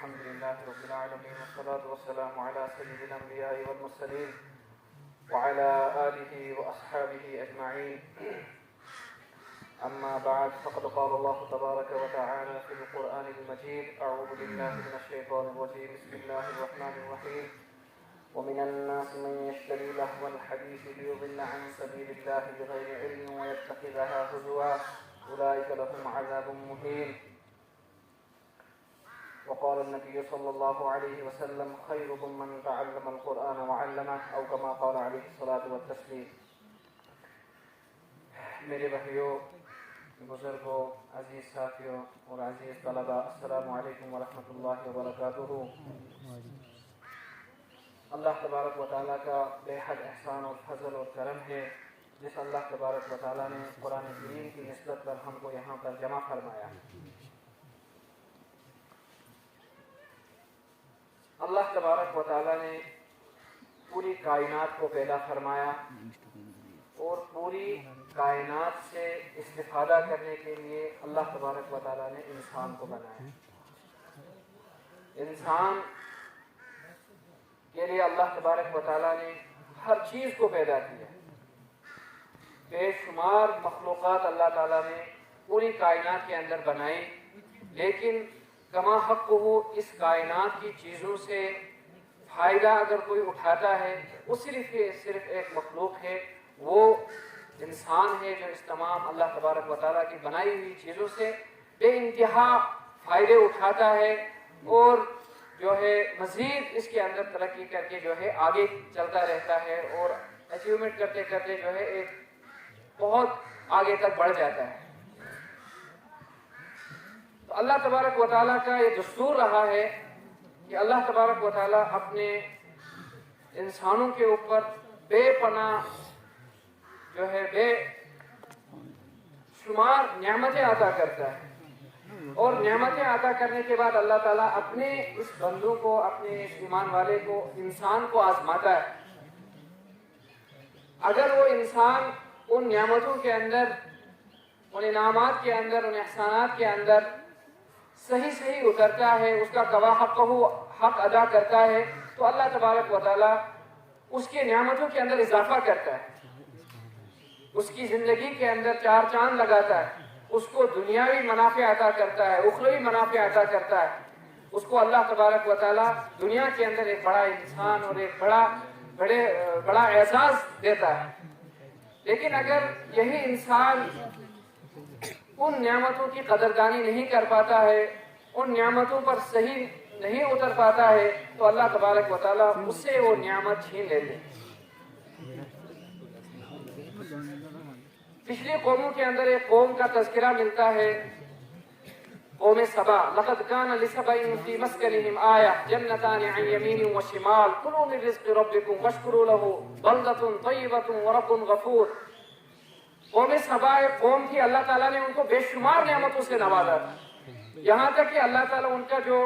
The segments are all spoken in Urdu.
الحمد لله رب العالمين والصلاة والسلام على سيد الأنبياء والمرسلين وعلى آله وأصحابه أجمعين. أما بعد فقد قال الله تبارك وتعالى في القرآن المجيد: أعوذ بالله من الشيطان الرجيم. بسم الله الرحمن الرحيم. ومن الناس من يشتري لهو الحديث ليضل عن سبيل الله بغير علم ويتخذها هزوا أولئك لهم عذاب مهين. وقال النبي صلى الله عليه وسلم: خيركم من تعلم القرآن وعلمه، أو كما قال عليه الصلاة والتسليم. میرے بھائیوں، بزرگوں، عزیز ساتھیوں اور عزیز طلباء، السلام علیکم ورحمۃ اللہ وبرکاتہ۔ اللہ تبارک و تعالیٰ کا بے حد احسان اور فضل اور کرم ہے، جس اللہ تبارک و تعالیٰ نے قرآن کریم کی نسبت پر ہم کو یہاں پر جمع فرمایا۔ اللہ تبارک و تعالیٰ نے پوری کائنات کو پیدا فرمایا اور پوری کائنات سے استفادہ کرنے کے لیے اللہ تبارک و تعالیٰ نے انسان کو بنایا۔ انسان کے لیے اللہ تبارک و تعالیٰ نے ہر چیز کو پیدا کیا۔ بے شمار مخلوقات اللہ تعالیٰ نے پوری کائنات کے اندر بنائی، لیکن کما حق ہو اس کائنات کی چیزوں سے فائدہ اگر کوئی اٹھاتا ہے وہ صرف ایک مخلوق ہے، وہ انسان ہے جو اس تمام اللہ تبارک و تعالیٰ کی بنائی ہوئی چیزوں سے بے انتہا فائدے اٹھاتا ہے اور جو ہے مزید اس کے اندر ترقی کر کے جو ہے آگے چلتا رہتا ہے اور اچیومنٹ کرتے کرتے جو ہے ایک بہت آگے تک بڑھ جاتا ہے۔ تو اللہ تبارک و تعالیٰ کا یہ دستور رہا ہے کہ اللہ تبارک و تعالیٰ اپنے انسانوں کے اوپر بے پناہ جو ہے بے شمار نعمتیں عطا کرتا ہے، اور نعمتیں عطا کرنے کے بعد اللہ تعالیٰ اپنے اس بندوں کو، اپنے اس ایمان والے کو، انسان کو آزماتا ہے۔ اگر وہ انسان ان نعمتوں کے اندر، ان انعامات کے اندر، ان احسانات کے اندر صحیح اترتا ہے، اس کا کما حق ہو حق ادا کرتا ہے، تو اللہ تبارک و تعالیٰ اس کے نعمتوں کے اندر اضافہ کرتا ہے، اس کی زندگی کے اندر چار چاند لگاتا ہے، اس کو دنیاوی منافع عطا کرتا ہے، اخروی منافع عطا کرتا ہے۔ اس کو اللہ تبارک و تعالیٰ دنیا کے اندر ایک بڑا انسان اور ایک بڑا اعزاز دیتا ہے۔ لیکن اگر یہی انسان ان نعمتوں کی قدردانی نہیں کر پاتا ہے، ان نعمتوں پر صحیح نہیں اتر پاتا ہے، تو اللہ تبارک و تعالیٰ اس سے وہ نعمت چھین لیتے ہیں۔ پچھلی قوموں کے اندر ایک قوم کا تذکرہ ملتا ہے، قوم سبا۔ لقد كان لسبأ في مسكنهم آية جنتان عن يمين وشمال كلوا من رزق ربكم واشكروا له بلدة طيبة ورب غفور۔ قوم سبا ایک قوم تھی، اللہ تعالیٰ نے ان کو بے شمار نعمتوں سے نوازا تھا، یہاں تک کہ اللہ تعالیٰ ان کا جو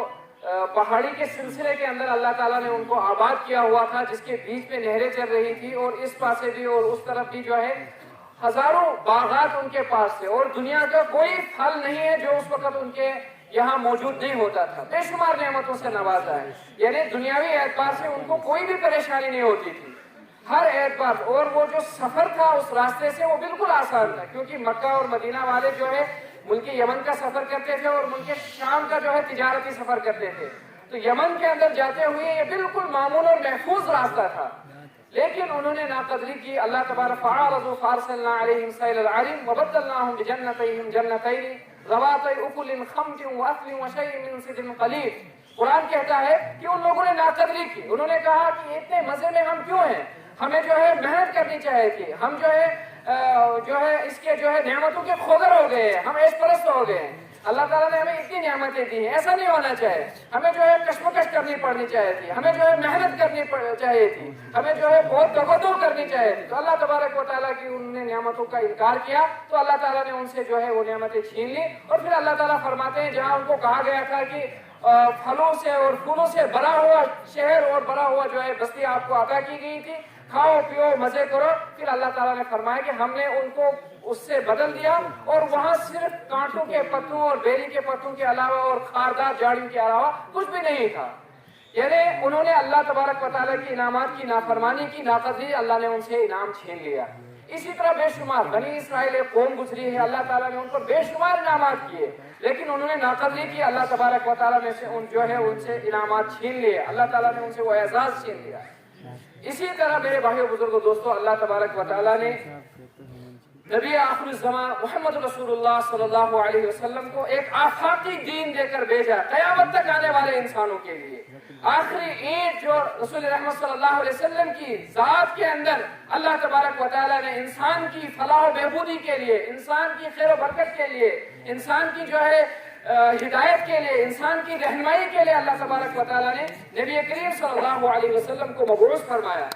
پہاڑی کے سلسلے کے اندر اللہ تعالیٰ نے ان کو آباد کیا ہوا تھا، جس کے بیچ میں نہریں چل رہی تھی، اور اس پاسے بھی اور اس طرف بھی جو ہے ہزاروں باغات ان کے پاس تھے، اور دنیا کا کوئی پھل نہیں ہے جو اس وقت ان کے یہاں موجود نہیں ہوتا تھا۔ بے شمار نعمتوں سے نوازا ہے، یعنی دنیاوی اعتبار سے ان کو کوئی بھی پریشانی نہیں ہوتی تھی ہر اعتبار۔ اور وہ جو سفر تھا اس راستے سے وہ بالکل آسان تھا، کیونکہ مکہ اور مدینہ والے جو ہے ملک یمن کا سفر کرتے تھے اور ملک شام کا جو ہے تجارتی سفر کرتے تھے، تو یمن کے اندر جاتے ہوئے یہ بالکل معمول اور محفوظ راستہ تھا، لیکن انہوں نے ناقدری کی۔ اللہ تبارک فَعَرَضُوا فَأَرْسَلْنَا عَلَيْهِمْ سَيْلَ الْعَرِمِ وَبَدَّلْنَاهُمْ بِجَنَّتَيْهِمْ جَنَّتَيْنِ ذَوَاتَيْ أُكُلٍ خَمْطٍ وَأَثْلٍ وَشَيْءٍ مِّن صِدْرٍ قَلِيلٍ۔ قرآن کہتا ہے کہ ان لوگوں نے ناقدری کی، انہوں نے کہا کہ اتنے مزے میں ہم کیوں ہیں، ہمیں جو ہے محنت کرنی چاہیے تھی، ہم جو ہے اس کے جو ہے نعمتوں کے خوگر ہو گئے ہیں، ہم عیش پرست ہو گئے ہیں۔ اللہ تعالیٰ نے ہمیں اتنی نعمتیں دی ہیں، ایسا نہیں ہونا چاہیے، ہمیں جو ہے کشمکش کرنی پڑنی چاہیے تھی، ہمیں جو ہے محنت کرنی چاہیے تھی، ہمیں جو ہے بہت دغدغہ کرنی چاہیے تھی۔ تو اللہ تبارک و تعالیٰ کی انہوں نے نعمتوں کا انکار کیا، تو اللہ تعالیٰ نے ان سے جو ہے وہ نعمتیں چھین لی، اور پھر اللہ تعالیٰ فرماتے ہیں جہاں ان کو کہا گیا تھا کہ پھلوں سے اور پھولوں سے بھرا ہوا شہر اور بھرا ہوا جو ہے بستی آپ کو عطا کی گئی تھی، کھاؤ پیو مزے کرو، پھر اللہ تعالیٰ نے فرمایا کہ ہم نے ان کو اس سے بدل دیا اور وہاں صرف کانٹوں کے پتوں اور بیری کے پتوں کے علاوہ اور خاردار جھاڑیوں کے علاوہ کچھ بھی نہیں تھا. یعنی انہوں نے اللہ تبارک و تعالیٰ کی انعامات کی نافرمانی کی، ناقدری، اللہ نے ان سے انعام چھین لیا. اسی طرح بے شمار بنی اسرائیل ایک قوم گزری ہے، اللہ تعالیٰ نے ان کو بے شمار انعامات کیے لیکن انہوں نے ناقدری کی، اللہ تبارک و تعالیٰ میں سے ان سے انعامات چھین لیے، اللہ تعالیٰ نے ان سے وہ اعزاز چھین لیا. اسی طرح میرے بھائیو بزرگوں دوستو، اللہ تبارک و تعالیٰ نے نبی آخر الزمان محمد رسول اللہ صلی اللہ علیہ وسلم کو ایک آفاقی دین دے کر بھیجا قیامت تک آنے والے انسانوں کے لیے. آخری اینٹ جو رسول رحمت صلی اللہ علیہ وسلم کی ذات کے اندر اللہ تبارک و تعالیٰ نے انسان کی فلاح و بہبودی کے لیے، انسان کی خیر و برکت کے لیے، انسان کی جو ہے ہدایت کے لیے، انسان کی رہنمائی کے لیے اللہ تبارک و تعالیٰ نے نبی کریم صلی اللہ علیہ وسلم کو مبعوث فرمایا.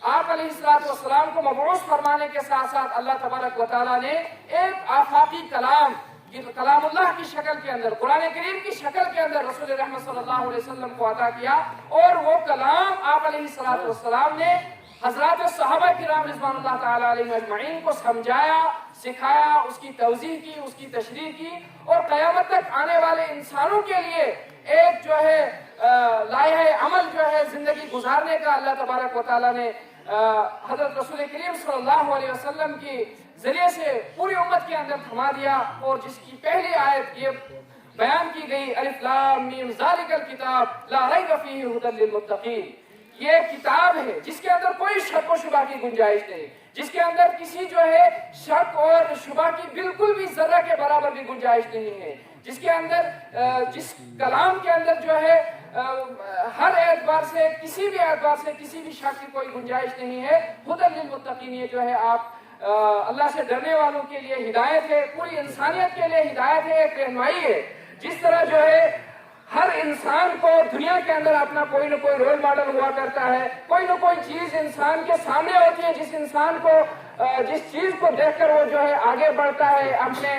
آپ علیہ السلام کو مبعوث فرمانے کے ساتھ ساتھ اللہ تبارک و تعالیٰ نے ایک آفاقی کلام اللہ کی شکل کے اندر، قرآن کریم کی شکل کے اندر رسول رحمت صلی اللہ علیہ وسلم کو عطا کیا. اور وہ کلام آپ علیہ السلام نے حضرات صحابہ کرام رضوان اللہ تعالیٰ علیہ اجمعین کو سمجھایا، سکھایا، اس کی توضیح کی، اس کی تشریح کی اور قیامت تک آنے والے انسانوں کے لیے ایک جو ہے لائحہ عمل جو ہے زندگی گزارنے کا اللہ تبارک و تعالیٰ نے حضرت رسول کریم صلی اللہ علیہ وسلم کی ذریعے سے پوری امت کے اندر تھما دیا. اور جس کی پہلی آیت یہ بیان کی گئی، الف لام میم ذالک الکتاب لا ریب فیہ ھدی للمتقین، یہ کتاب ہے جس کے اندر کوئی شک و شبہ کی گنجائش نہیں، جس کے اندر کسی جو ہے شک اور شبہ کی بالکل بھی ذرہ کے برابر بھی گنجائش نہیں ہے، جس کے اندر جس کلام کے اندر جو ہے ہر اعتبار سے کسی بھی اعتبار سے کسی بھی شک کی کوئی گنجائش نہیں ہے. ھدی للمتقین، یہ جو ہے آپ اللہ سے ڈرنے والوں کے لیے ہدایت ہے، پوری انسانیت کے لیے ہدایت ہے، ایک رہنمائی ہے. جس طرح جو ہے ہر انسان کو دنیا کے اندر اپنا کوئی نہ کوئی رول ماڈل ہوا کرتا ہے، کوئی نہ کوئی چیز انسان کے سامنے ہوتی ہے جس انسان کو جس چیز کو دیکھ کر وہ جو ہے آگے بڑھتا ہے، اپنے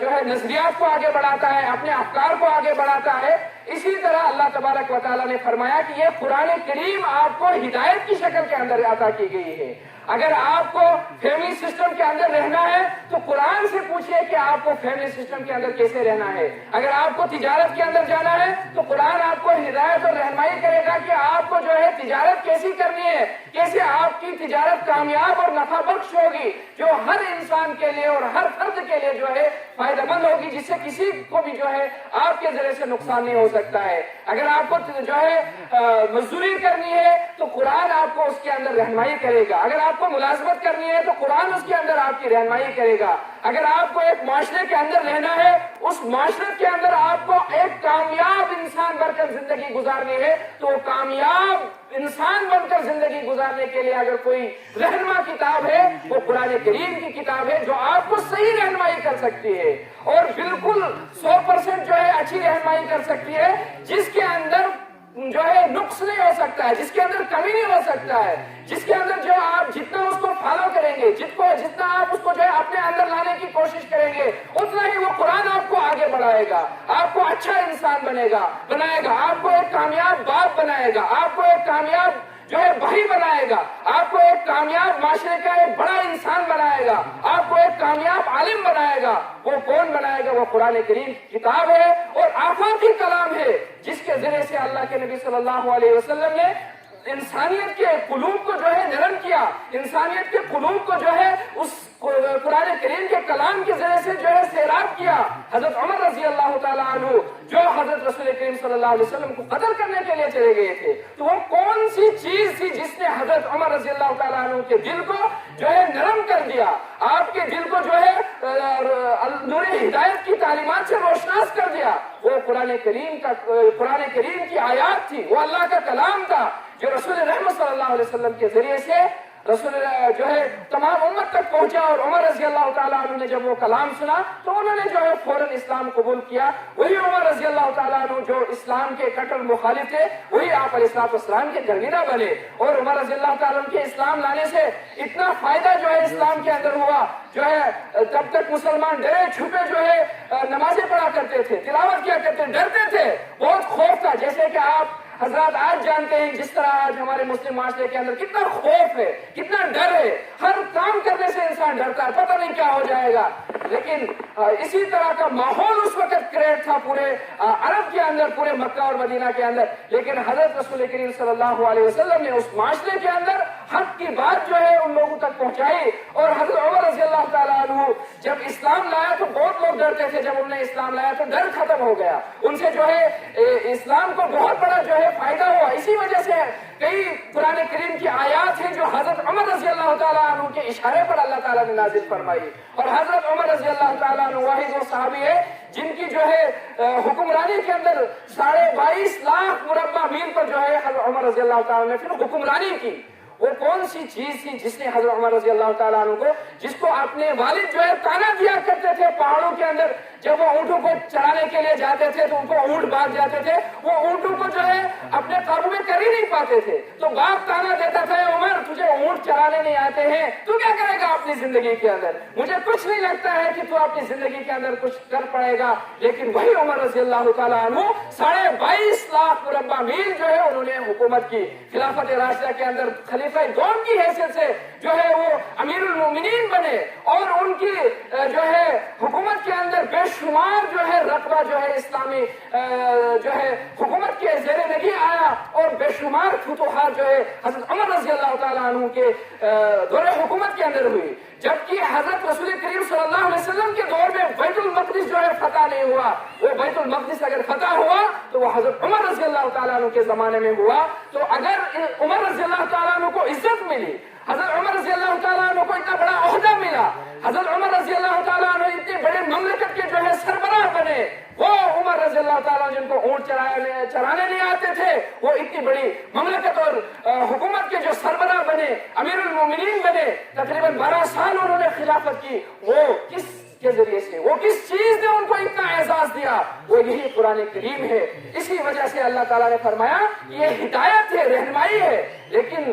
جو ہے نظریات کو آگے بڑھاتا ہے، اپنے افکار کو آگے بڑھاتا ہے. اسی طرح اللہ تبارک و تعالیٰ نے فرمایا کہ یہ قرآن کریم آپ کو ہدایت کی شکل کے اندر عطا کی گئی ہے. اگر آپ کو فیملی سسٹم کے اندر رہنا ہے تو قرآن سے پوچھئے کہ آپ کو فیملی سسٹم کے اندر کیسے رہنا ہے. اگر آپ کو تجارت کے اندر جانا ہے تو قرآن آپ کو ہدایت اور رہنمائی کرے گا کہ آپ کو جو ہے تجارت کیسی کرنی ہے، کیسے آپ کی تجارت کامیاب اور نفع بخش ہوگی، جو ہر انسان کے لیے اور ہر فرد کے لیے جو ہے فائدہ مند ہوگی، جس سے کسی کو بھی جو ہے آپ کے ذریعے سے نقصان نہیں ہو سکتا ہے. اگر آپ کو جو ہے مزدوری کرنی ہے تو قرآن آپ کو اس کے اندر رہنمائی کرے گا. اگر آپ کو ملازمت کرنی ہے تو قرآن اس کے اندر آپ کی رہنمائی کرے گا. اگر آپ کو ایک معاشرے کے اندر رہنا ہے، اس معاشرے کے اندر آپ کو ایک کامیاب انسان بن کر زندگی گزارنی ہے تو کامیاب انسان بن کر زندگی گزارنے کے لیے اگر کوئی رہنما کتاب ہے وہ قرآن کریم کی کتاب ہے، جو آپ کو صحیح رہنمائی کر سکتی ہے اور بالکل 100% جو ہے اچھی رہنمائی کر سکتی ہے، جس کے اندر جو ہے نقص نہیں ہو سکتا ہے، جس کے اندر کمی نہیں ہو سکتا ہے، جس کے اندر جو آپ جتنا اس کو فالو کریں گے، جتنا آپ اس کو جو ہے اپنے اندر لانے کی کوشش کریں گے، اتنا ہی وہ قرآن آپ کو آگے بڑھائے گا، آپ کو اچھا انسان بنائے گا، آپ کو ایک کامیاب باپ بنائے گا، آپ کو ایک کامیاب جو ہے بھائی بنائے گا، آپ کو ایک کامیاب معاشرے کا ایک بڑا انسان بنائے گا، آپ کو ایک کامیاب عالم بنائے گا. وہ کون بنائے گا؟ وہ قرآن کریم کتاب ہے اور آفاقی کلام ہے، جس کے ذریعے سے اللہ کے نبی صلی اللہ علیہ وسلم نے انسانیت کے قلوب کو جو ہے نرم کیا، انسانیت کے قلوب کو جو ہے اس قرآن کریم کے کلام کے ذریعے سے جو ہے سیراب کیا. حضرت عمر رضی اللہ تعالیٰ عنہ جو حضرت رسول کریم صلی اللہ علیہ وسلم کو قتل کرنے کے لیے چلے گئے تھے، تو وہ کون سی چیز تھی جس نے حضرت عمر رضی اللہ تعالیٰ عنہ کے دل کو جو ہے نرم کر دیا، آپ کے دل کو جو ہے نور ہدایت کی تعلیمات سے روشناس کر دیا؟ وہ قرآن کریم کی آیات تھی، وہ اللہ کا کلام تھا جو رسول رحمت صلی اللہ علیہ وسلم کے ذریعے سے رسول جو ہے تمام امت تک پہنچا. اور عمر رضی اللہ تعالیٰ عنہ نے جب وہ کلام سنا تو انہوں نے جو ہے فوراً اسلام قبول کیا. وہی عمر رضی اللہ تعالیٰ عنہ جو اسلام کے کٹر مخالف تھے، وہی آپ علیہ السلام کے گرگیدہ بنے. اور عمر رضی اللہ تعالیٰ عنہ کے اسلام لانے سے اتنا فائدہ جو ہے اسلام کے اندر ہوا، جو ہے تب تک مسلمان ڈرے چھپے جو ہے نمازیں پڑھا کرتے تھے، تلاوت کیا کرتے، ڈرتے تھے، بہت خوف تھا. جیسے کہ آپ حضرات آج جانتے ہیں جس طرح آج ہمارے مسلم معاشرے کے اندر کتنا خوف ہے، کتنا ڈر ہے، ہر کام کرنے سے انسان ڈرتا ہے، پتہ نہیں کیا ہو جائے گا. لیکن اسی طرح کا ماحول اس وقت کریٹ تھا پورے عرب کے اندر، پورے مکہ اور مدینہ کے اندر. لیکن حضرت رسول کریم صلی اللہ علیہ وسلم نے اس معاشرے کے اندر حق کی بات جو ہے ان لوگوں تک پہنچائی. اور حضرت عمر رضی اللہ تعالیٰ عنہ جب اسلام لایا تو بہت لوگ ڈرتے تھے، جب انہوں نے اسلام لایا تو ڈر ختم ہو گیا. ان سے جو ہے اسلام کو بہت بڑا جو ہے فائدہ ہوا. اسی وجہ سے کئی قرآن کریم کی آیات ہیں جو حضرت عمر رضی اللہ تعالیٰ عنہ کے اشارے پر اللہ تعالیٰ نے نازل فرمائی. اور حضرت عمر رضی اللہ تعالیٰ عنہ واحد وہ صحابی ہے جن کی جو ہے حکمرانی کے اندر 22.5 لاکھ مربع میل پر جو ہے حضرت عمر رضی اللہ تعالیٰ نے پھر حکمرانی کی. وہ کون سی چیز تھی جس نے حضرت عمر رضی اللہ تعالیٰ عنہ کو، جس کو اپنے والد جو ہے تانا دیا کرتے تھے پہاڑوں کے اندر، جب وہ اونٹوں کو چرانے کے لیے جاتے تھے تو ان کو اونٹ بھاگ جاتے تھے، وہ اونٹوں کو جو ہے اپنے قابو میں کر ہی نہیں پاتے تھے، تو باپ تانا دیتا تھا عمر تجھے اونٹ چرانے نہیں آتے ہیں، تو کیا کرے گا اپنی زندگی کے اندر؟ مجھے کچھ نہیں لگتا ہے کہ تو اپنی زندگی کے اندر کچھ کر پائے گا. لیکن وہی عمر رضی اللہ تعالیٰ عنہ 22.5 لاکھ مربع میل جو ہے انہوں نے حکومت کی. خلافت راشدہ کے اندر خلیفہ دوم کی حیثیت سے جو ہے وہ امیر المومنین بنے، اور ان کی جو ہے حکومت کے اندر بے شمار جو ہے رقبہ جو ہے اسلامی جو ہے حکومت کے زیر نگی آیا، اور بے شمار فتوحات جو ہے حضرت عمر رضی اللہ تعالیٰ عنہ کے دور حکومت کے اندر ہوئی. جبکہ حضرت رسول کریم صلی اللہ علیہ وسلم کے دور میں بیت المقدس جو ہے فتح نہیں ہوا. وہ بیت المقدس اگر فتح ہوا تو وہ حضرت عمر رضی اللہ تعالیٰ عنہ کے زمانے میں ہوا. تو اگر عمر رضی اللہ تعالیٰ عنہ کو عزت ملی، حضرت عمر رضی اللہ تعالیٰ عنہ کو اتنا بڑا عہدہ ملا، حضرت عمر رضی اللہ تعالیٰ عنہ اتنے بڑے مملکت کے جو ہے سربراہ بنے، وہ عمر رضی اللہ تعالیٰ جن کو اونٹ چرانے نہیں آتے تھے وہ اتنی بڑی مملکت اور حکومت کے جو سربراہ بنے، امیر المومنین بنے، تقریباً 12 سال انہوں نے خلافت کی. وہ کس کے ذریعے سے، وہ کس چیز نے ان کو اتنا اعزاز دیا؟ وہ یہی قرآن کریم ہے. اسی وجہ سے اللہ تعالیٰ نے فرمایا یہ ہدایت ہے، رہنمائی ہے. لیکن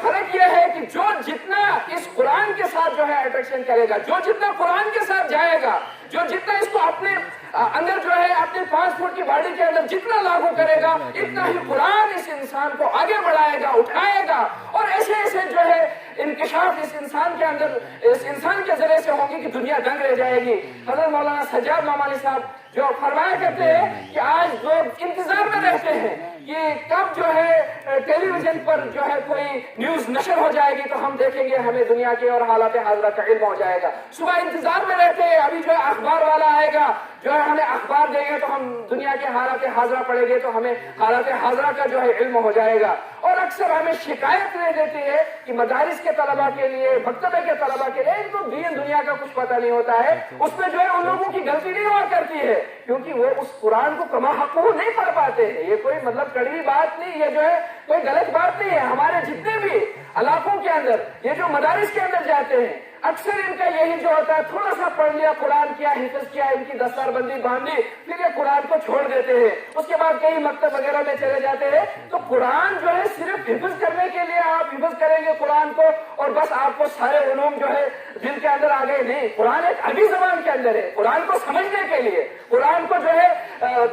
فرق یہ ہے کہ جو جتنا اس قرآن کے ساتھ جو ہے اٹریکشن کرے گا، جو جتنا قرآن کے ساتھ جائے گا، جو جتنا اس کو اپنے اندر جو ہے اپنے 5 فٹ کی باڈی کے اندر جتنا لاگو کرے گا، اتنا ہی قرآن اس انسان کو آگے بڑھائے گا، اٹھائے گا. اور ایسے ایسے جو ہے انکشاف اس انسان کے اندر، اس انسان کے ذریعے سے ہوگی کہ دنیا دنگ رہ جائے گی. حضرت مولانا سجاد نعمانی صاحب جو فرمایا کرتے ہیں کہ آج لوگ انتظار میں رہتے ہیں کہ کب جو ہے ٹیلی ویژن پر جو ہے کوئی نیوز نشر ہو جائے گی تو ہم دیکھیں گے، ہمیں دنیا کے اور حالات حاضرہ کا علم ہو جائے گا. صبح انتظار میں رہتے ہیں ابھی جو ہے اخبار والا آئے گا، جو ہے ہمیں اخبار دے گا تو ہم دنیا کے حالات حاضرہ پڑھیں گے تو ہمیں حالات حاضرہ کا جو ہے علم ہو جائے گا. اور اکثر ہمیں شکایت دے دیتی ہے کہ مدارس کے طلباء کے لیے، مکتبے کے طلباء کے لیے ان کو دین دنیا کا کچھ پتہ نہیں ہوتا ہے. اس میں جو ہے ان لوگوں کی غلطی نہیں ہوا کرتی ہے کیونکہ وہ اس قرآن کو کما حق نہیں پڑھ پاتے ہیں. یہ کوئی مطلب کڑوی بات نہیں، یہ جو ہے کوئی غلط بات نہیں ہے. ہمارے جتنے بھی علاقوں کے اندر یہ جو مدارس کے اندر جاتے ہیں اکثر ان کا یہی جو ہوتا ہے، تھوڑا سا پڑھ لیا، قرآن کیا، حفظ کیا، ان کی دستار بندی باندھی، پھر یہ قرآن کو چھوڑ دیتے ہیں. اس کے بعد کئی مکتب وغیرہ میں چلے جاتے ہیں. تو قرآن جو ہے صرف حفظ کرنے کے لیے آپ حفظ کریں گے قرآن کو اور بس آپ کو سارے علوم جو ہے دل کے اندر آ گئے. نہیں، قرآن ایک عربی زبان کے اندر ہے. قرآن کو سمجھنے کے لیے، قرآن کو جو ہے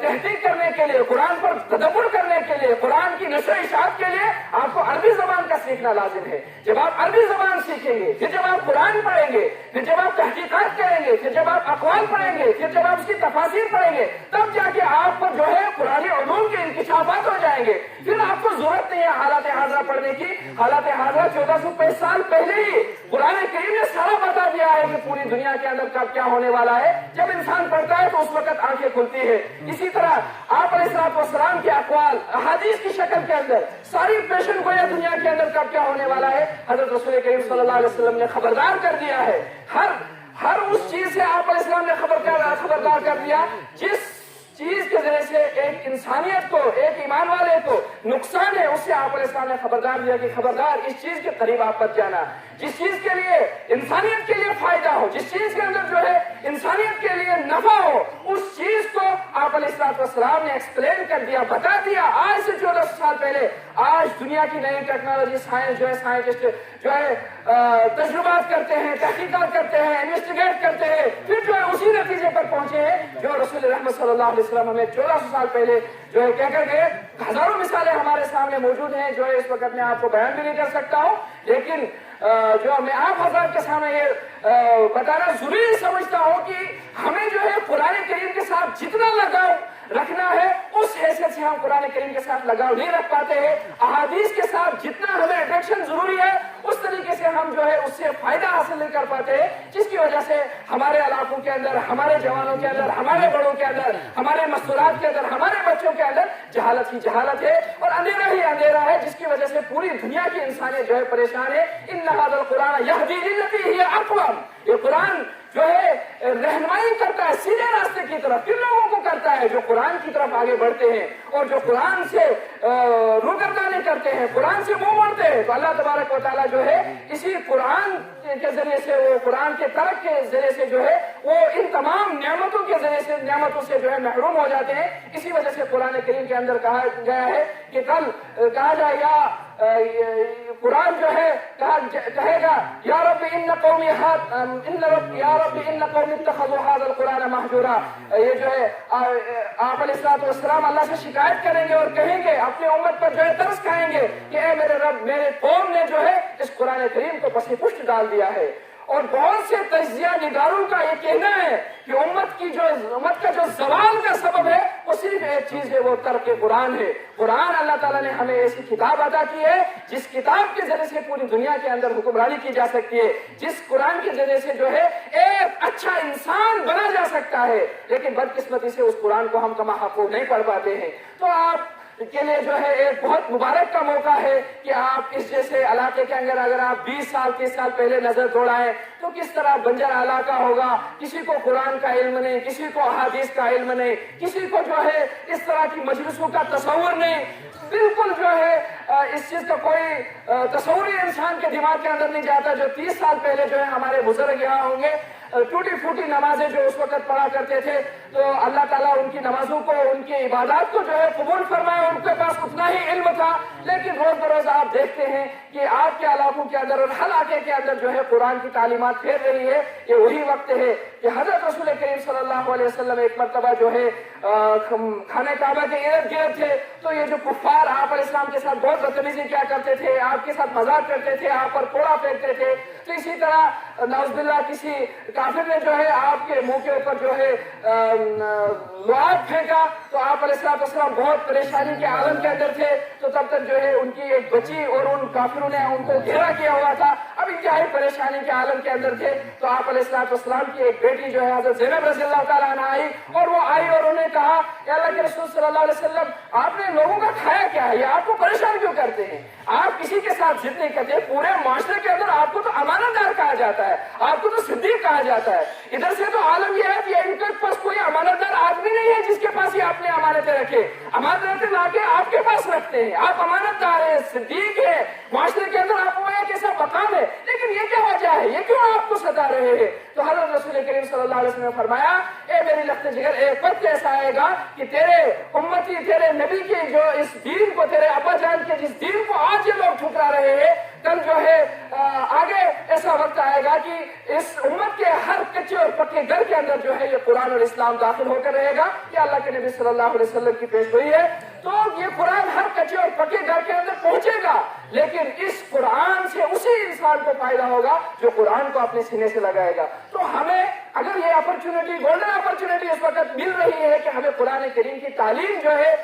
تحقیق کرنے کے لیے، قرآن پر تدبر کرنے کے لیے، قرآن کی نشر و اشاعت کے لیے آپ کو عربی زبان کا سیکھنا لازم ہے. جب آپ عربی زبان سیکھیں گے، پھر جب آپ قرآن پڑھیں گے، پھر جب آپ تحقیقات کریں گے، پھر جب آپ اقوال پڑھیں گے، پھر جب آپ اس کی تفاسیر پڑھیں گے، تب جا کے آپ کو جو ہے قرآنی علوم کے انکشافات ہو جائیں گے. پھر آپ کو ضرورت نہیں ہے حالات حاضرہ پڑھنے کی. حالات حاضرہ 1405 سال پہلے ہی قرآن کریم نے سارا بتا دیا ہے کہ پوری دنیا کے اندر کب کیا ہونے والا ہے. جب انسان پڑھتا ہے تو اس وقت آنکھیں کھلتی ہے. اسی طرح آپ علیہ الصلوۃ والسلام کے اقوال احادیث کی شکل کے اندر ساری پیشن گویا دنیا کے اندر کب کیا ہونے والا ہے حضرت رسول کریم صلی اللہ علیہ وسلم نے خبردار کر دیا ہے. ہر اس چیز سے آپ علیہ السلام نے خبردار کر دیا جس چیز کے ذریعے سے ایک انسانیت کو، ایک ایمان والے کو نقصان ہے، اس سے آپ علیہ السلام نے خبردار دیا کہ خبردار اس چیز کے قریب آپ مت جانا. جس چیز کے لیے انسانیت کے لیے فائدہ ہو، جس چیز کے اندر جو ہے انسانیت کے لیے نفع ہو، اس چیز کو آپ علیہ السلام نے ایکسپلین کر دیا، بتا دیا. آج سے 1400 سال پہلے، آج دنیا کی نئی ٹیکنالوجی، سائنس جو ہے، سائنٹسٹ جو ہے تجربات کرتے ہیں، تحقیقات کرتے ہیں، انویسٹیگیٹ کرتے ہیں، پھر جو ہے اسی نتیجے پر پہنچے ہیں جو رسول رحمت صلی اللہ علیہ وسلم ہمیں 1400 سال پہلے جو ہے کہہ کر گئے. ہزاروں مثالیں ہمارے سامنے موجود ہیں جو ہے اس وقت میں آپ کو بیان بھی نہیں کر سکتا ہوں، لیکن جو میں آپ حضرات کے سامنے یہ بتانا ضروری سمجھتا ہوں کہ ہمیں جو ہے قرآن کریم کے ساتھ جتنا لگاؤ رکھنا ہے اس حیثیت سے ہم قرآن کریم کے ساتھ لگاؤ نہیں رکھ پاتے ہیں. احادیث کے ساتھ جتنا ہمیں اٹریکشن ضروری ہے اس طریقے سے ہم جو ہے اس سے فائدہ حاصل نہیں کر پاتے ہیں، جس کی وجہ سے ہمارے علاقوں کے اندر، ہمارے جوانوں کے اندر، ہمارے بڑوں کے اندر، ہمارے مستورات کے اندر، ہمارے بچوں کے اندر جہالت ہی جہالت ہے اور اندھیرا ہی اندھیرا ہے، جس کی وجہ سے پوری دنیا کی انسانیت جو ہے پریشان ہے. ان هذا القرآن يهدي للتي هي اقوم. یہ قرآن جو ہے رہنمائی کرتا ہے سیدھے راستے کی طرف، کن لوگوں کو کرتا ہے جو قرآن کی طرف آگے بڑھتے ہیں اور جو قرآن سے روگردانی کرتے ہیں، قرآن سے منہ موڑتے ہیں. تو اللہ تبارک و تعالیٰ جو ہے اسی قرآن کے ذریعے سے، وہ قرآن کے ترک کے ذریعے سے جو ہے وہ ان تمام نعمتوں کے ذریعے سے، نعمتوں سے جو ہے محروم ہو جاتے ہیں. اسی وجہ سے قرآن کریم کے اندر کہا گیا ہے کہ کل کہا جائے یا قرآن جو ہے کہے گا یا رب ان قومی یا رب ان قومی اتخذوا هذا القرآن مہجورا. یہ جو ہے آپ علیہ الصلوۃ والسلام اللہ سے شکایت کریں گے اور کہیں گے، اپنے امت پر جو ہے ترس کھائیں گے کہ اے میرے رب، میرے قوم نے جو ہے اس قرآن کریم کو پس پشت ڈال دیا ہے. اور بہت سے تجزیہ نگاروں کا یہ کہنا ہے کہ امت کا جو زوال کا سبب ہے وہ صرف ایک چیز ہے، وہ ترک قرآن ہے. قرآن اللہ تعالیٰ نے ہمیں ایسی کتاب عطا کی ہے جس کتاب کے ذریعے سے پوری دنیا کے اندر حکمرانی کی جا سکتی ہے، جس قرآن کے ذریعے سے جو ہے ایک اچھا انسان بنا جا سکتا ہے. لیکن بدقسمتی سے اس قرآن کو ہم کما حقوق نہیں پڑھ پاتے ہیں. تو آپ کے لیے جو ہے ایک بہت مبارک کا موقع ہے کہ آپ اس جیسے علاقے کے اندر اگر آپ 20 سال 30 سال پہلے نظر دوڑائیں تو کس طرح بنجر علاقہ ہوگا. کسی کو قرآن کا علم نہیں، کسی کو احادیث کا علم نہیں، کسی کو جو ہے اس طرح کی مجلسوں کا تصور نہیں. بالکل جو ہے اس چیز کا کوئی تصور انسان کے دماغ کے اندر نہیں جاتا. جو 30 سال پہلے جو ہے ہمارے بزرگ یہاں ہوں گے، ٹوٹی پھوٹی نمازیں جو اس وقت پڑھا کرتے تھے، تو اللہ تعالیٰ ان کی نمازوں کو، ان کی عبادات کو جو ہے قبول فرمائے. ان کے پاس اتنا ہی علم تھا، لیکن روز بروز آپ دیکھتے ہیں کہ آپ کے علاقوں کے اندر اور ہر علاقے کے اندر جو ہے قرآن کی تعلیمات پھیل رہی ہے. یہ وہی وقت ہے کہ حضرت رسول کریم صلی اللہ علیہ وسلم ایک مرتبہ جو ہے خانہ کعبہ کے ارد گرد تھے، تو یہ جو کفار آپ علیہ السلام کے ساتھ بہت بدتمیزی کیا کرتے تھے، آپ کے ساتھ مذاق کرتے تھے، آپ پر کوڑا پھینکتے تھے. تو اسی طرح نعوذ باللہ کسی کافر نے جو ہے آپ کے منہ کے اوپر جو ہے لعاب پھینکا، تو آپ علیہ السلام بہت پریشانی کے عالم کے اندر تھے. تو تب تک جو ہے ان کی ایک بچی اور ان کافروں نے ان کو گھیرا کیا ہوا تھا. اب انتہائی پریشانی کے عالم کے اندر تھے. تو آپ علیہ السلام کی ایک بیٹی جو ہے حضرت زینب رضی اللہ تعالیٰ عنہا آئی، اور وہ آئی اور انہوں نے کہا کہ اللہ کے رسول صلی اللہ علیہ وسلم، آپ نے لوگوں کا کھایا کیا ہے؟ یہ آپ کو پریشان کیوں کرتے ہیں؟ آپ کسی کے ساتھ ضد نہیں کرتے. پورے معاشرے کے اندر آپ کو تو امانت دار کہا جاتا ہے، آپ کو تو صدیق کہا جاتا ہے. ادھر سے تو عالم یہ ہے کہ ان کے پاس کوئی امانت دار آدمی نہیں ہے جس کے پاس یہ اپنے امانتیں رکھے. امانتیں لا کے آپ کے پاس رکھتے ہیں. آپ امانت دار ہیں، صدیق ہے، معاشرے کے اندر آپ کو ایک ایسا مقام ہے. لیکن یہ کیا وجہ ہے؟ یہ کیوں آپ کو ستا رہے ہیں؟ تو حضرت رسول کریم صلی اللہ علیہ وسلم نے فرمایا، اے میری لخت جگر، ایک وقت ایسا آئے گا کہ تیرے امتی، تیرے نبی کی جو اس دین کو، تیرے ابا جان کے جس دین کو آج یہ لوگ ٹھکرا رہے ہیں، کل جو ہے آگے ایسا وقت آئے گا کہ اس امت کے ہر کچے اور پکے گھر کے اندر جو ہے یہ قرآن اور اسلام داخل ہو کر رہے گا. یہ اللہ کے نبی صلی اللہ علیہ وسلم کی پیش گوئی ہے. تو یہ قرآن ہر کچے اور پکے گھر کے اندر پہنچے گا، لیکن اس قرآن سے اسی انسان کو فائدہ ہوگا جو قرآن کو اپنے سینے سے لگائے گا. تو ہمیں اگر یہ اپرچونٹی، گولڈن اپرچونٹی اس وقت مل رہی ہے کہ ہمیں قرآن کریم کی تعلیم جو ہے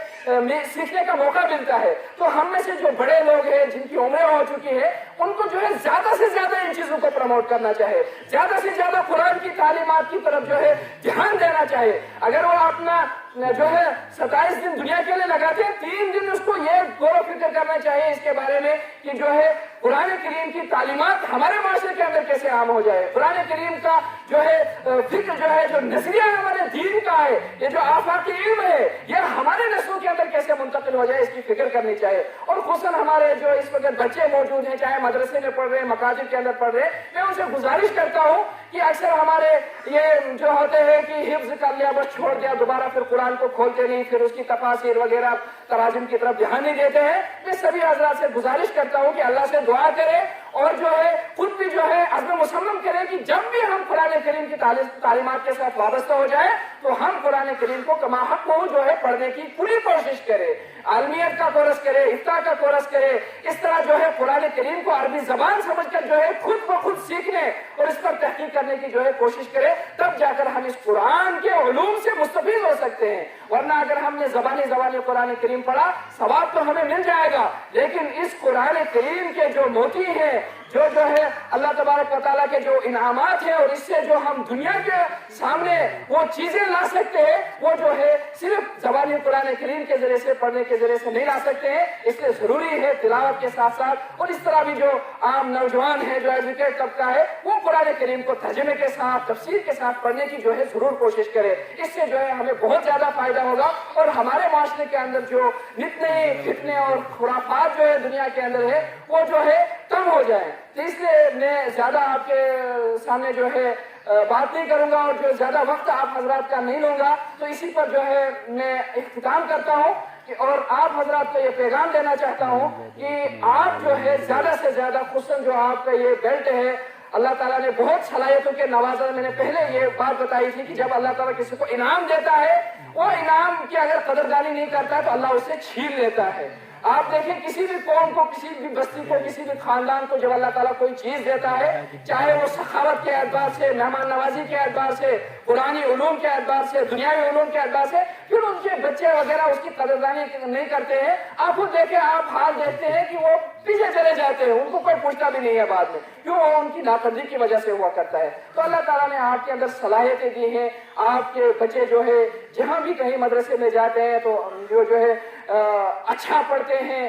سیکھنے کا موقع ملتا ہے، تو ہم میں سے جو بڑے لوگ ہیں جن کی عمریں ہو چکی ہے، ان کو جو ہے زیادہ سے زیادہ ان چیزوں کو پروموٹ کرنا چاہے، زیادہ سے زیادہ قرآن کی تعلیمات کی طرف جو ہے دھیان دینا چاہے. اگر وہ اپنا جو ہے 27 دن دنیا کے لیے لگاتے ہیں، 3 دن اس کو یہ غور و فکر کرنا چاہیے اس کے بارے میں کہ جو ہے قرآن کریم کی تعلیمات ہمارے معاشرے کے اندر کیسے عام ہو جائے. قرآن کریم کا جو ہے فکر جو ہے، جو نظریہ ہمارے دین کا ہے، یہ جو آفاقی علم ہے، یہ ہمارے نسلوں کے اندر کیسے منتقل ہو جائے، اس کی فکر کرنی چاہیے. اور خصوصاً ہمارے جو اس وقت بچے موجود ہیں، چاہے مدرسے میں پڑھ رہے ہیں، مکاتب کے اندر پڑھ رہے ہیں، میں ان سے گزارش کرتا ہوں کہ اکثر ہمارے یہ جو ہوتے ہیں کہ حفظ کر لیا بس چھوڑ دیا، دوبارہ پھر قرآن کو کھولتے نہیں، پھر اس کی تفاسیر وغیرہ تراجم کی طرف دھیان نہیں دیتے ہیں. میں سبھی حضرات سے گزارش کرتا ہوں کہ اللہ سے دعا کرے اور جو ہے خود بھی جو ہے عزم مصمم کرے کہ جب بھی ہم قرآن کریم کی تعلیمات کے ساتھ وابستہ ہو جائے تو ہم قرآن کریم کو کما حق کو جو ہے پڑھنے کی پوری کوشش کرے، عالمیت کا کورس کرے، افتاء کا کورس کرے، اس طرح جو ہے قرآن کریم کو عربی زبان سمجھ کر جو ہے خود بخود سیکھنے اور اس پر تحقیق کرنے کی جو ہے کوشش کرے، تب جا کر ہم اس قرآن کے علوم سے مستفید ہو سکتے ہیں۔ ورنہ اگر ہم نے زبانی قرآن کریم پڑھا ثواب تو ہمیں مل جائے گا، لیکن اس قرآن کریم کے جو موتی ہیں، جو ہے اللہ تبارک و تعالیٰ کے جو انعامات ہیں اور اس سے جو ہم دنیا کے سامنے وہ چیزیں لا سکتے ہیں، وہ جو ہے صرف زبانی قرآن کریم کے ذریعے سے پڑھنے کے ذریعے سے نہیں لا سکتے ہیں۔ اس لیے ضروری ہے تلاوت کے ساتھ ساتھ، اور اس طرح بھی جو عام نوجوان ہے، جو ایجوکیٹ طبقہ ہے، وہ قرآن کریم کو ترجمے کے ساتھ تفسیر کے ساتھ پڑھنے کی جو ہے ضرور کوشش کرے۔ اس سے جو ہے ہمیں بہت زیادہ فائدہ ہوگا اور ہمارے معاشرے کے اندر جو نتنے فتنے اور خرافات جو ہے دنیا کے اندر ہے وہ جو ہے کم ہو جائیں۔ تو اس لیے میں زیادہ آپ کے سامنے جو ہے بات نہیں کروں گا اور جو زیادہ وقت آپ حضرات کا نہیں لوں گا، تو اسی پر جو ہے میں اختتام کرتا ہوں اور آپ حضرات کو یہ پیغام دینا چاہتا ہوں کہ آپ جو ہے زیادہ سے زیادہ، خصوصاً جو آپ کا یہ بیلٹ ہے، اللہ تعالیٰ نے بہت صلاحیتوں کے نوازا۔ میں نے پہلے یہ بات بتائی تھی کہ جب اللہ تعالیٰ کسی کو انعام دیتا ہے، وہ انعام کی اگر قدردانی نہیں کرتا ہے تو اللہ اسے چھین لیتا ہے۔ آپ دیکھیں کسی بھی قوم کو، کسی بھی بستی کو، کسی بھی خاندان کو جب اللہ تعالیٰ کوئی چیز دیتا ہے، چاہے وہ سخاوت کے اعتبار سے، مہمان نوازی کے اعتبار سے، قرآنی علوم کے اعتبار سے، دنیاوی علوم کے اعتبار سے، پھر ان کے بچے وغیرہ اس کی قدردانی نہیں کرتے ہیں۔ آپ خود دیکھیں، آپ حال دیکھتے ہیں کہ وہ پیچھے چلے جاتے ہیں، ان کو کوئی پوچھتا بھی نہیں ہے بعد میں، کیوں؟ وہ ان کی ناقدری کی وجہ سے ہوا کرتا ہے۔ تو اللہ تعالیٰ نے آپ کے اندر صلاحیتیں دی ہیں، آپ کے بچے جو ہے جہاں بھی کہیں مدرسے میں جاتے ہیں تو جو ہے اچھا پڑھتے ہیں،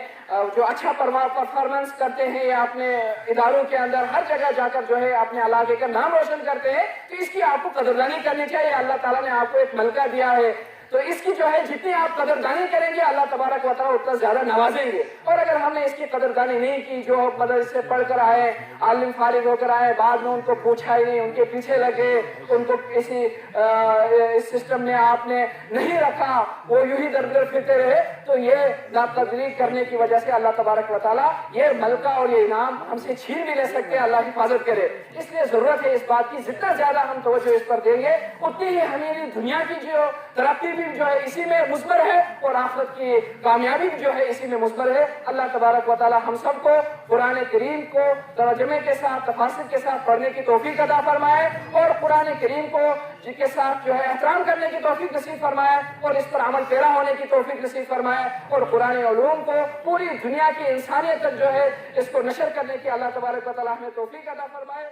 جو اچھا پرفارمنس کرتے ہیں یا اپنے اداروں کے اندر ہر جگہ جا کر جو ہے اپنے علاقے کا نام روشن کرتے ہیں، تو اس کی آپ کو قدردانی کرنی چاہیے۔ اللہ تعالیٰ نے آپ کو ایک ملکہ دیا ہے، تو اس کی جو ہے جتنی آپ قدردانی کریں گے اللہ تبارک و تعالیٰ اتنا زیادہ نوازیں گے۔ اور اگر ہم نے اس کی قدردانی نہیں کی، جو مدرسے سے پڑھ کر آئے، عالم فارغ ہو کر آئے، بعد میں ان کو پوچھا ہی نہیں، ان کے پیچھے لگے، ان کو کسی اس سسٹم میں آپ نے نہیں رکھا، وہ یوں ہی در بدر پھرتے رہے، تو یہ ناقدری کرنے کی وجہ سے اللہ تبارک و تعالیٰ یہ ملکہ اور یہ انعام ہم سے چھین بھی لے سکتے ہیں۔ اللہ حفاظت کرے۔ اس لیے ضرورت ہے اس بات کی، جتنا زیادہ ہم توجہ اس پر دیں گے اتنی ہی ہماری دنیا کی جو ترقی بھی جو ہے اسی میں مثمر ہے اور آخرت کی کامیابی بھی جو ہے اسی میں مثمر ہے۔ اللہ تبارک و تعالیٰ ہم سب کو قرآن کریم کو ترجمے کے ساتھ، تفاسیر کے ساتھ پڑھنے کی توفیق عطا فرمائے اور قرآن کریم کو جن کے ساتھ جو ہے احترام کرنے کی توفیق نصیب فرمائے اور اس پر عمل پیرا ہونے کی توفیق نصیب فرمائے اور قرآن علوم کو پوری دنیا کی انسانیت تک جو ہے اس کو نشر کرنے کی اللہ تبارک و تعالیٰ ہمیں توفیق عطا فرمائے۔